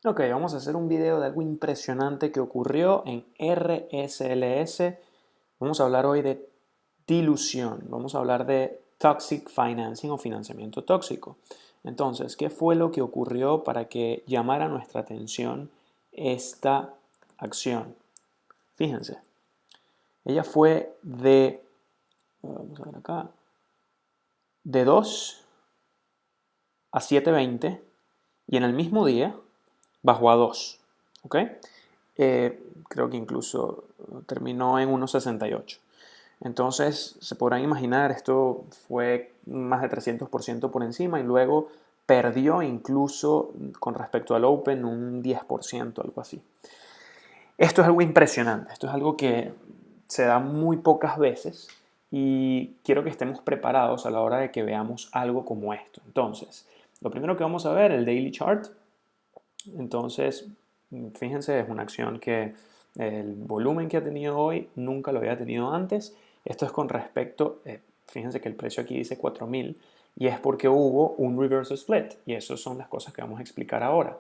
Ok, vamos a hacer un video de algo impresionante que ocurrió en RSLS. Vamos a hablar hoy de dilución, vamos a hablar de toxic financing o financiamiento tóxico. Entonces, ¿qué fue lo que ocurrió para que llamara nuestra atención esta acción? Fíjense, ella fue vamos a ver acá, de 2 a 7.20 y en el mismo día bajó a 2. ¿Ok? Creo que incluso terminó en 1.68. Entonces, se podrán imaginar, esto fue más de 300% por encima y luego perdió incluso con respecto al Open un 10%, algo así. Esto es algo impresionante, esto es algo que se da muy pocas veces y quiero que estemos preparados a la hora de que veamos algo como esto. Entonces, lo primero que vamos a ver, el Daily Chart. Entonces, fíjense, es una acción que el volumen que ha tenido hoy nunca lo había tenido antes. Esto es con respecto, fíjense que el precio aquí dice 4.000 y es porque hubo un reverse split y esas son las cosas que vamos a explicar ahora.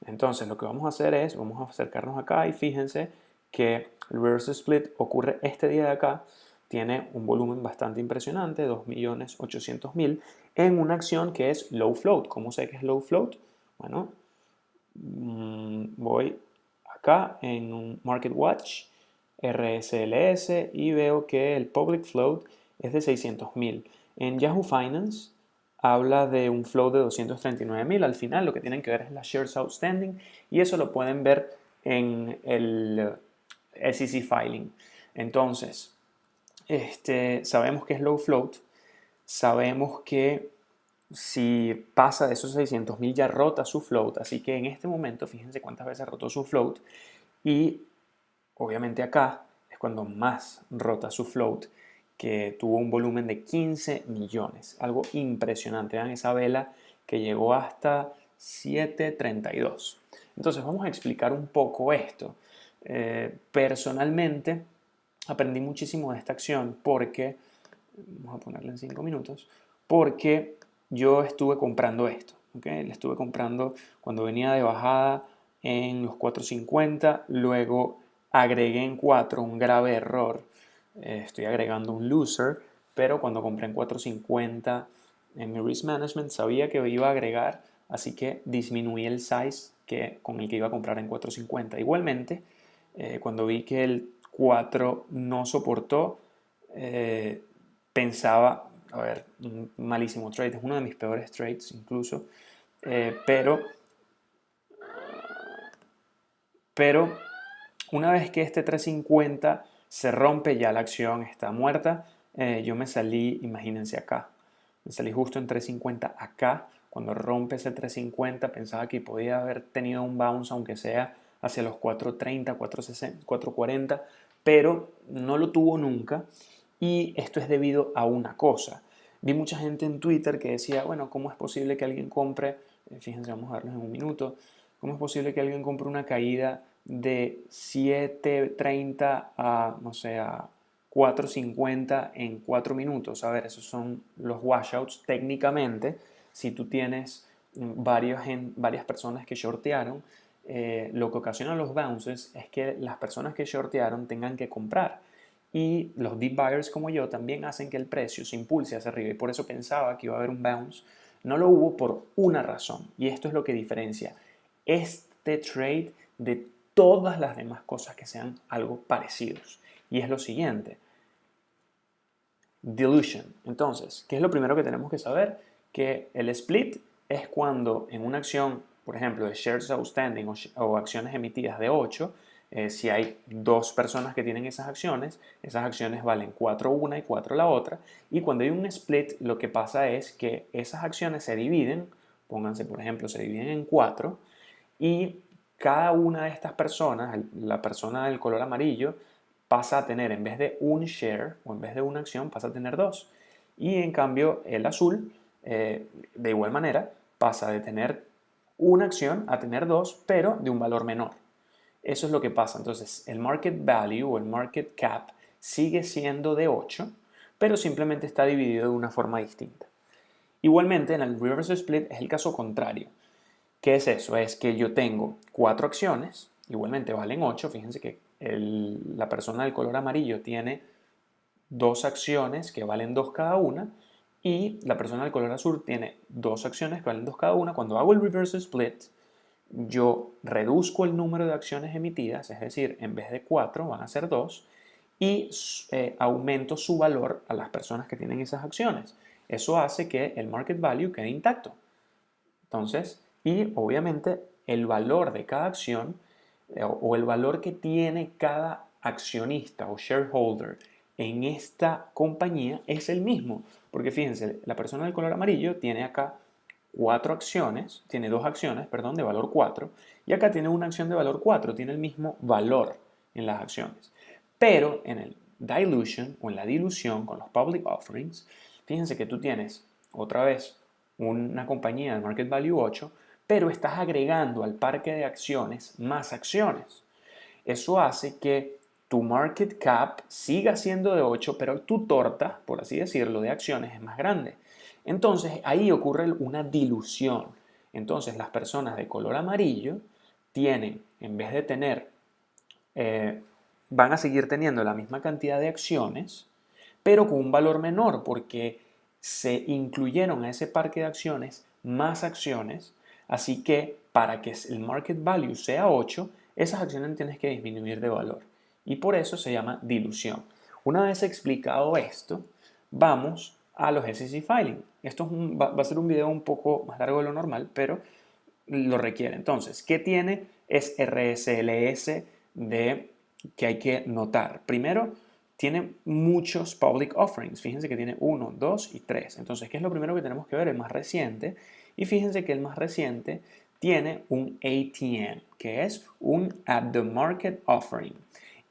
Entonces, lo que vamos a hacer es, vamos a acercarnos acá y fíjense que el reverse split ocurre este día de acá, tiene un volumen bastante impresionante, 2.800.000, en una acción que es low float. ¿Cómo sé que es low float? Bueno, voy acá en un Market Watch, RSLS, y veo que el public float es de 600.000. En Yahoo Finance habla de un flow de 239.000. Al final lo que tienen que ver es las shares outstanding y eso lo pueden ver en el SEC filing. Entonces, sabemos que es low float, sabemos que si pasa de esos 600.000 ya rota su float, así que en este momento fíjense cuántas veces rotó su float y obviamente acá es cuando más rota su float, que tuvo un volumen de 15 millones, algo impresionante. Vean esa vela que llegó hasta 7.32. Entonces vamos a explicar un poco esto. Personalmente aprendí muchísimo de esta acción porque, vamos a ponerle en 5 minutos, porque yo estuve comprando esto. ¿Okay? Le estuve comprando cuando venía de bajada en los 4.50, luego agregué en 4 un grave error. Estoy agregando un loser, pero cuando compré en 4.50 en mi risk management sabía que iba a agregar, así que disminuí el size con el que iba a comprar en 4.50. Igualmente, cuando vi que el 4 no soportó, pensaba, a ver, un malísimo trade, es uno de mis peores trades incluso, pero una vez que este 350 se rompe, ya la acción está muerta. Yo me salí, imagínense acá, me salí justo en 350 acá. Cuando rompe ese 350 pensaba que podía haber tenido un bounce, aunque sea hacia los 430, 460, 440, pero no lo tuvo nunca. Y esto es debido a una cosa. Vi mucha gente en Twitter que decía, bueno, ¿cómo es posible que alguien compre? Fíjense, vamos a verlos en un minuto. ¿Cómo es posible que alguien compre una caída de 7.30 a, no sé, a 4.50 en 4 minutos? A ver, esos son los washouts técnicamente. Si tú tienes varias personas que shortearon, lo que ocasiona los bounces es que las personas que shortearon tengan que comprar. Y los deep buyers como yo también hacen que el precio se impulse hacia arriba y por eso pensaba que iba a haber un bounce. No lo hubo por una razón y esto es lo que diferencia este trade de todas las demás cosas que sean algo parecidos. Y es lo siguiente, dilution. Entonces, ¿qué es lo primero que tenemos que saber? Que el split es cuando en una acción, por ejemplo, de shares outstanding o acciones emitidas de 8, si hay dos personas que tienen esas acciones valen 4 una y 4 la otra. Y cuando hay un split, lo que pasa es que esas acciones se dividen, pónganse por ejemplo, se dividen en 4 y cada una de estas personas, la persona del color amarillo, pasa a tener en vez de un share o en vez de una acción, pasa a tener dos. Y en cambio el azul, de igual manera, pasa de tener una acción a tener dos, pero de un valor menor. Eso es lo que pasa. Entonces el market value o el market cap sigue siendo de 8, pero simplemente está dividido de una forma distinta. Igualmente en el reverse split es el caso contrario. ¿Qué es eso? Es que yo tengo 4 acciones, igualmente valen 8. Fíjense que la persona del color amarillo tiene 2 acciones que valen 2 cada una y la persona del color azul tiene 2 acciones que valen 2 cada una. Cuando hago el reverse split, yo reduzco el número de acciones emitidas, es decir, en vez de 4 van a ser 2 y aumento su valor a las personas que tienen esas acciones. Eso hace que el market value quede intacto. Entonces, y obviamente el valor de cada acción o el valor que tiene cada accionista o shareholder en esta compañía es el mismo. Porque fíjense, la persona del color amarillo tiene acá 4 acciones, tiene 2 acciones, perdón, de valor 4, y acá tiene una acción de valor 4, tiene el mismo valor en las acciones. Pero en el dilution o en la dilución con los public offerings, fíjense que tú tienes otra vez una compañía de market value 8, pero estás agregando al parque de acciones más acciones. Eso hace que tu market cap siga siendo de 8, pero tu torta, por así decirlo, de acciones es más grande. Entonces ahí ocurre una dilución. Entonces las personas de color amarillo tienen, en vez de tener, van a seguir teniendo la misma cantidad de acciones, pero con un valor menor porque se incluyeron a ese parque de acciones más acciones, así que para que el market value sea 8, esas acciones tienes que disminuir de valor y por eso se llama dilución. Una vez explicado esto, vamos a los SEC filing. Esto es va a ser un video un poco más largo de lo normal, pero lo requiere. Entonces, ¿qué tiene? Es RSLS que hay que notar. Primero, tiene muchos public offerings. Fíjense que tiene 1, 2 y 3. Entonces, ¿qué es lo primero que tenemos que ver? El más reciente. Y fíjense que el más reciente tiene un ATM, que es un At the Market Offering.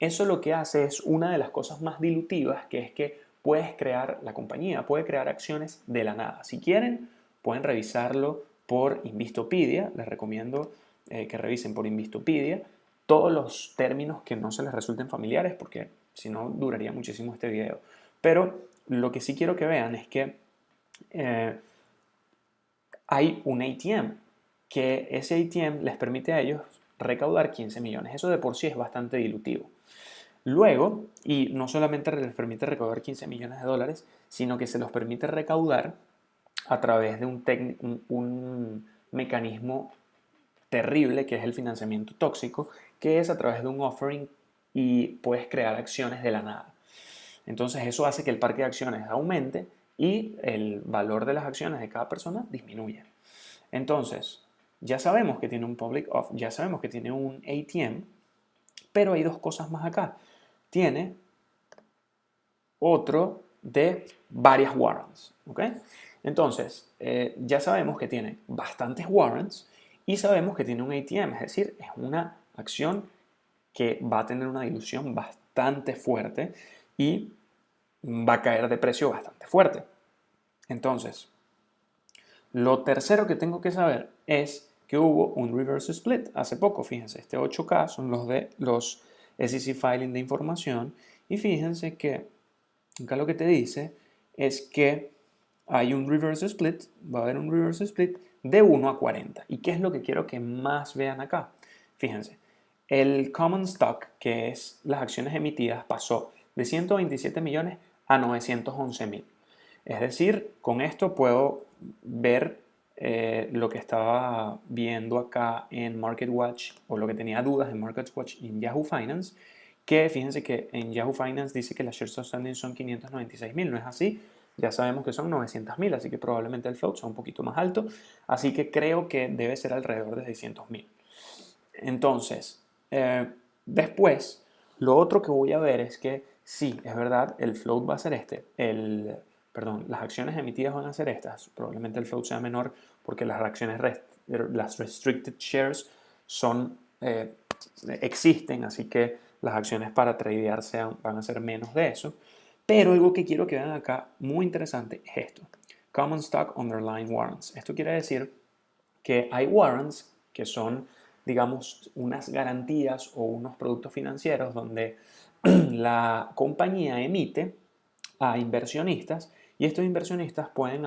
Eso lo que hace es una de las cosas más dilutivas, que es que puedes crear, la compañía puede crear acciones de la nada. Si quieren, pueden revisarlo por Invistopedia. Les recomiendo que revisen por Invistopedia todos los términos que no se les resulten familiares, porque si no duraría muchísimo este video. Pero lo que sí quiero que vean es que hay un ATM, que ese ATM les permite a ellos recaudar 15 millones. Eso de por sí es bastante dilutivo. Luego, y no solamente les permite recaudar 15 millones de dólares, sino que se los permite recaudar a través de un mecanismo terrible que es el financiamiento tóxico, que es a través de un offering y puedes crear acciones de la nada. Entonces eso hace que el parque de acciones aumente y el valor de las acciones de cada persona disminuya. Entonces, ya sabemos que tiene un public off, ya sabemos que tiene un ATM, pero hay dos cosas más acá. Tiene otro de varias warrants, ¿ok? Entonces, ya sabemos que tiene bastantes warrants y sabemos que tiene un ATM, es decir, es una acción que va a tener una dilución bastante fuerte y va a caer de precio bastante fuerte. Entonces, lo tercero que tengo que saber es que hubo un reverse split hace poco. Fíjense, este 8K son los de los SEC filing de información y fíjense que acá lo que te dice es que hay un reverse split, va a haber un reverse split de 1 a 40. ¿Y qué es lo que quiero que más vean acá? Fíjense, el common stock, que es las acciones emitidas, pasó de 127 millones a 911 mil. Es decir, con esto puedo ver lo que estaba viendo acá en MarketWatch o lo que tenía dudas en MarketWatch en Yahoo Finance, que fíjense que en Yahoo Finance dice que las shares outstanding son 596 mil, no es así, ya sabemos que son 900 mil, así que probablemente el float sea un poquito más alto, así que creo que debe ser alrededor de 600 mil. Entonces, después, lo otro que voy a ver es que sí, es verdad, el float va a ser perdón, las acciones emitidas van a ser estas, probablemente el float sea menor porque las las restricted shares existen, así que las acciones para tradear van a ser menos de eso. Pero algo que quiero que vean acá, muy interesante, es esto. Common Stock Underlying Warrants. Esto quiere decir que hay warrants que son, digamos, unas garantías o unos productos financieros donde la compañía emite a inversionistas y estos inversionistas pueden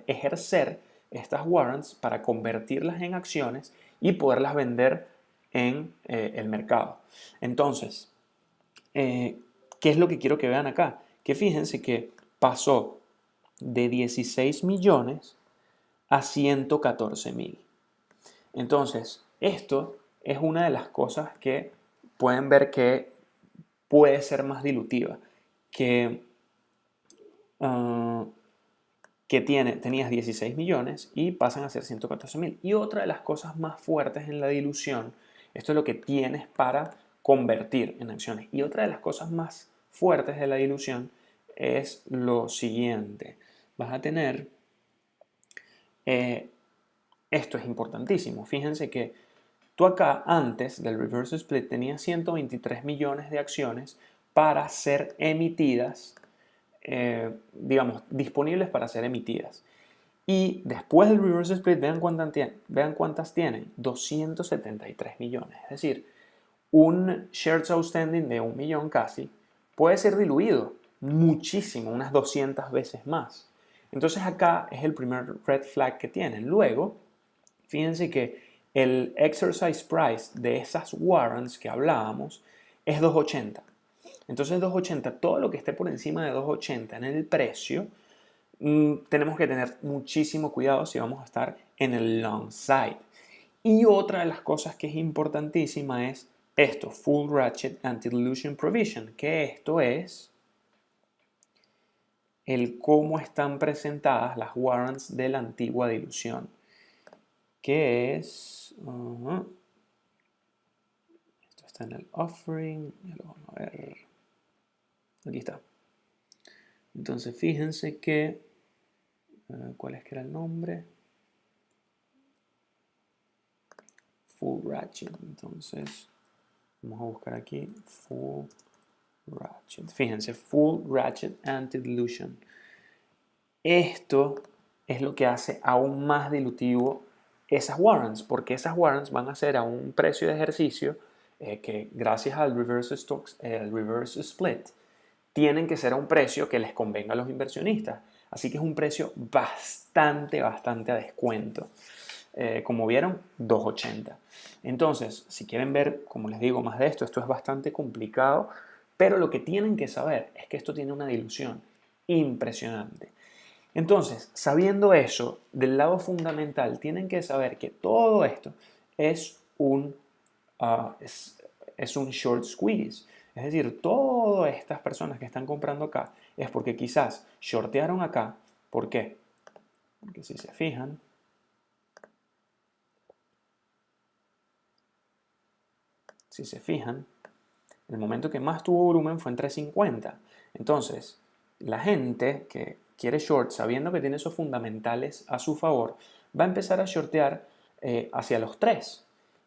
ejercer estas warrants para convertirlas en acciones y poderlas vender en el mercado. Entonces, ¿qué es lo que quiero que vean acá? Que fíjense que pasó de 16 millones a 114 mil. Entonces, esto es una de las cosas que pueden ver que puede ser más dilutiva, que, uh, que tenías 16 millones y pasan a ser 114 mil. Y otra de las cosas más fuertes en la dilución, esto es lo que tienes para convertir en acciones. Y otra de las cosas más fuertes de la dilución es lo siguiente. Vas a tener, esto es importantísimo, fíjense que tú acá antes del reverse split tenías 123 millones de acciones para ser emitidas, digamos, disponibles para ser emitidas. Y después del reverse split, vean cuántas tienen, 273 millones. Es decir, un shares outstanding de 1 millón casi puede ser diluido muchísimo, unas 200 veces más. Entonces acá es el primer red flag que tienen. Luego, fíjense que el exercise price de esas warrants que hablábamos es 2.80. Entonces 2.80, todo lo que esté por encima de 2.80 en el precio, tenemos que tener muchísimo cuidado si vamos a estar en el long side. Y otra de las cosas que es importantísima es esto, Full Ratchet Anti-Dilution Provision, que esto es el cómo están presentadas las warrants de la antigua dilución, que es, esto está en el offering, ya lo vamos a ver, aquí está. Entonces fíjense que, ¿cuál es que era el nombre? Full Ratchet, entonces vamos a buscar aquí Full Ratchet. Fíjense, Full Ratchet Anti-Dilution. Esto es lo que hace aún más dilutivo esas warrants, porque esas warrants van a ser a un precio de ejercicio que gracias al reverse split tienen que ser a un precio que les convenga a los inversionistas. Así que es un precio bastante a descuento. Como vieron, 2.80. Entonces, si quieren ver, como les digo, más de esto, esto es bastante complicado, pero lo que tienen que saber es que esto tiene una dilución impresionante. Entonces, sabiendo eso, del lado fundamental, tienen que saber que todo esto es es un short squeeze. Es decir, todas estas personas que están comprando acá es porque quizás shortearon acá. ¿Por qué? Porque si se fijan, el momento que más tuvo volumen fue en 350. Entonces, la gente que quiere short, sabiendo que tiene esos fundamentales a su favor, va a empezar a shortear hacia los 3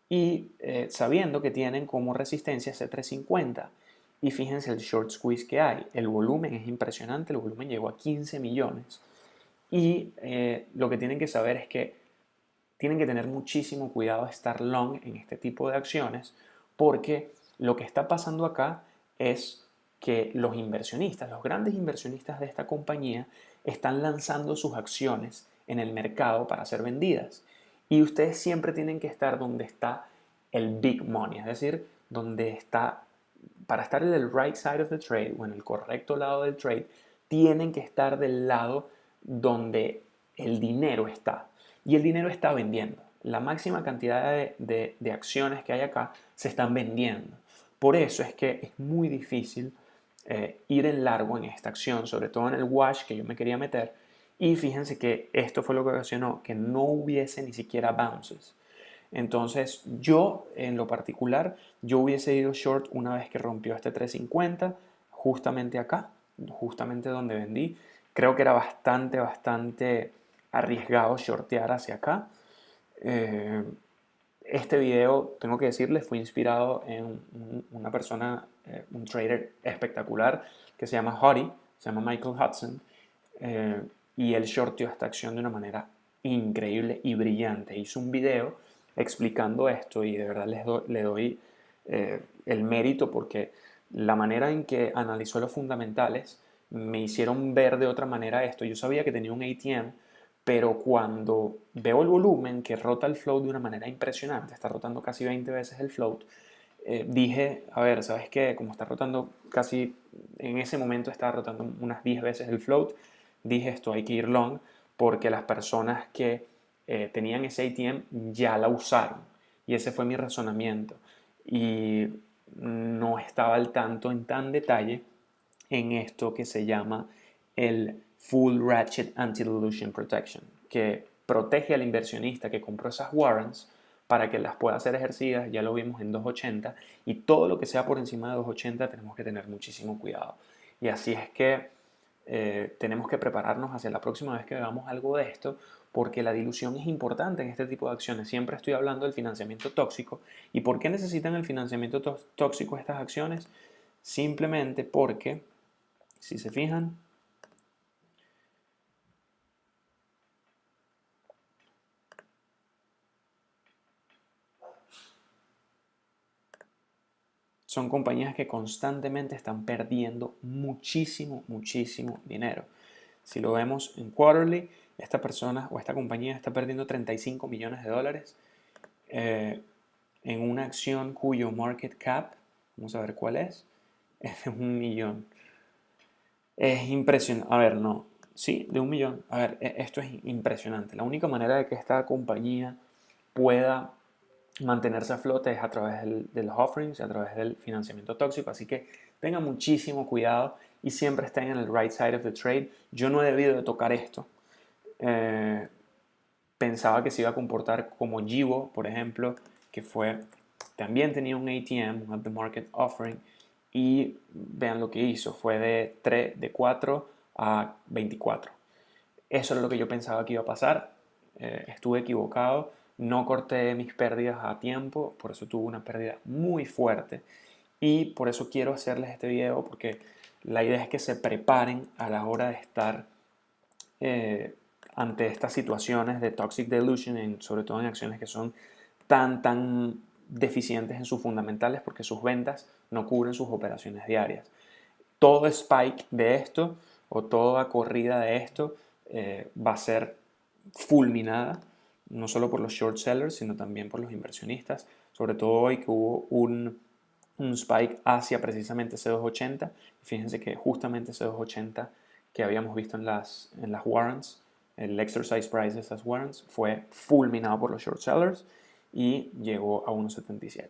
y sabiendo que tienen como resistencia ese 350. Y fíjense el short squeeze que hay. El volumen es impresionante, el volumen llegó a 15 millones. Y lo que tienen que saber es que tienen que tener muchísimo cuidado de estar long en este tipo de acciones porque lo que está pasando acá es que los inversionistas, los grandes inversionistas de esta compañía, están lanzando sus acciones en el mercado para ser vendidas. Y ustedes siempre tienen que estar donde está el big money, es decir, donde está, para estar en el right side of the trade o en el correcto lado del trade, tienen que estar del lado donde el dinero está. Y el dinero está vendiendo. La máxima cantidad de acciones que hay acá se están vendiendo. Por eso es que es muy difícil ir en largo en esta acción, sobre todo en el wash que yo me quería meter. Y fíjense que esto fue lo que ocasionó que no hubiese ni siquiera bounces. Entonces yo, en lo particular, yo hubiese ido short una vez que rompió este 350, justamente acá, justamente donde vendí. Creo que era bastante arriesgado shortear hacia acá. Este video, tengo que decirles, fue inspirado en una persona, un trader espectacular que se llama Huddy, se llama Michael Hudson, y él shorteó esta acción de una manera increíble y brillante. Hizo un video explicando esto y de verdad le doy el mérito porque la manera en que analizó los fundamentales me hicieron ver de otra manera esto. Yo sabía que tenía un ATM, pero cuando veo el volumen que rota el float de una manera impresionante, está rotando casi 20 veces el float, dije, a ver, ¿sabes qué? Como está rotando casi, en ese momento estaba rotando unas 10 veces el float, dije esto hay que ir long porque las personas que tenían ese ATM ya la usaron. Y ese fue mi razonamiento. Y no estaba al tanto en tan detalle en esto que se llama el Full Ratchet Anti-Dilution Protection, que protege al inversionista que compró esas warrants para que las pueda ser ejercidas, ya lo vimos en 280, y todo lo que sea por encima de 280 tenemos que tener muchísimo cuidado. Y así es que tenemos que prepararnos hacia la próxima vez que veamos algo de esto, porque la dilución es importante en este tipo de acciones. Siempre estoy hablando del financiamiento tóxico. ¿Y por qué necesitan el financiamiento tóxico estas acciones? Simplemente porque, si se fijan, son compañías que constantemente están perdiendo muchísimo, muchísimo dinero. Si lo vemos en quarterly, esta persona o esta compañía está perdiendo 35 millones de dólares en una acción cuyo market cap, vamos a ver cuál es de 1 millón. Es impresionante. A ver, no. Sí, de 1 millón. A ver, esto es impresionante. La única manera de que esta compañía pueda mantenerse a flote es a través de los offerings, a través del financiamiento tóxico. Así que tengan muchísimo cuidado y siempre estén en el right side of the trade. Yo no he debido de tocar esto. Pensaba que se iba a comportar como Jibo, por ejemplo, que también tenía un ATM, un At the Market Offering, y vean lo que hizo, fue de 4 a 24. Eso era lo que yo pensaba que iba a pasar, estuve equivocado, no corté mis pérdidas a tiempo, por eso tuve una pérdida muy fuerte, y por eso quiero hacerles este video, porque la idea es que se preparen a la hora de estar ante estas situaciones de toxic dilution, sobre todo en acciones que son tan deficientes en sus fundamentales porque sus ventas no cubren sus operaciones diarias. Todo spike de esto o toda corrida de esto va a ser fulminada, no solo por los short sellers, sino también por los inversionistas, sobre todo hoy que hubo un spike hacia precisamente C280. Fíjense que justamente C280 que habíamos visto en las warrants, el exercise price de esas warrants, fue fulminado por los short sellers y llegó a 1.77.